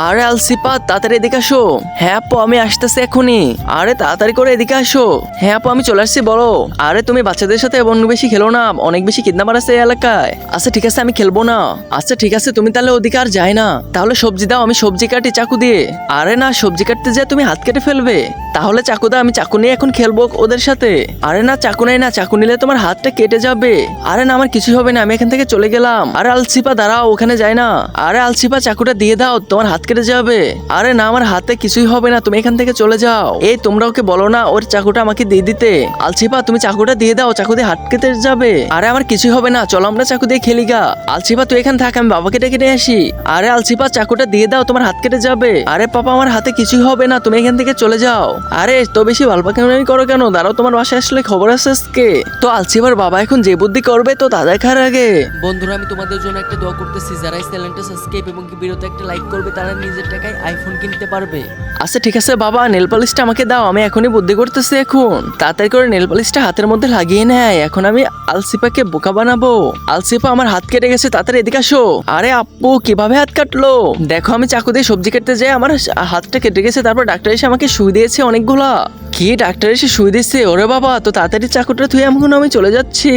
আরে আলসিপা তাড়াতাড়ি এদিকে আসো। হ্যাঁ আপু আমি আসতেছি এখনই। আরে তাড়াতাড়ি করে এদিকে আসো। হ্যাঁ আপু আমি চলে আসছি বলো। আরে তুমি বাচ্চাদের সাথে অনেক বেশি খেলো না, অনেক বেশি কিডন্যাপার আছে এই এলাকায়। আচ্ছা ঠিক আছে আমি খেলবো না। আচ্ছা ঠিক আছে তুমি তাহলে ওদিকে আর যাই না, তাহলে সবজি দাও আমি সবজি কাটি চাকু দিয়ে। আরে না সবজি কাটতে যায় তুমি হাত কেটে ফেলবে, তাহলে চাকু দাও আমি চাকু নিয়ে এখন খেলবো ওদের সাথে। আরে না চাকু নেই না, চাকু নিলে তোমার হাতটা কেটে যাবে। আরে না আমার কিছুই হবে না, আমি এখান থেকে চলে গেলাম। আরে আলসিপা দাঁড়াও ওখানে যায় না। আরে আলসিপা চাকুটা দিয়ে দাও তোমার হাত কেটে যাবে। আরে না আমার হাতে কিছুই হবে না, তুমি এখান থেকে চলে যাও। এই তোমরা ওকে বলো না ওর চাকুটা আমাকে দিয়ে দিতে। আলসিপা তুমি চাকুটা দিয়ে দাও, চাকু দিয়ে হাত কেটে যাবে। আরে আমার কিছুই হবে না, চলো আমরা চাকু দিয়ে খেলি গা। আলসিপা তুই এখানে থাক আমি বাবাকে ডেকে নিয়ে আসি। আরে আলসিপা চাকুটা দিয়ে দাও তোমার হাত কেটে যাবে। আরে পাপা আমার হাতে কিছুই হবে না, তুমি এখান থেকে চলে যাও। আরে তো বেশি ভালবাকেমি করো কেন, দাঁড়াও তোমার বাসায় আসলে খবর আছে আজকে। তো আলসিপার বাবা এখন যে বুদ্ধি করবে তো তা দেখার আগে বন্ধুরা আমি তোমাদের জন্য একটা দোয়া করতেছি, যারা এই চ্যানেলটা সাবস্ক্রাইব এবং ভিডিওতে একটা লাইক করবে তারা নিজের টাকায় আইফোন কিনতে পারবে। আচ্ছা ঠিক আছে বাবা নেল পলিশটা আমাকে দাও, আমি এখনই বুদ্ধি করতেছি। এখন তাড়াতাড়ি করে নেল পলিশটা হাতের মধ্যে লাগিয়ে নেয়। এখন আমি আলসিপাকে বোকা বানাবো। আলসিপা আমার হাত কেটে গেছে, তাড়াতাড়ি এদিকে আসো। আরে আপু কিভাবে হাত কাটলো? দেখো আমি চাকু দিয়ে সবজি কাটতে যাই আমার হাতটা কেটে গেছে, তারপর ডাক্তার এসে আমাকে সুই দিয়েছে অনেকগুলা। কি ডাক্তার এসে সুই দিচ্ছে? ওরে বাবা, তো তাড়াতাড়ি চাকুটা থুয়ে এখন আমি চলে যাচ্ছি।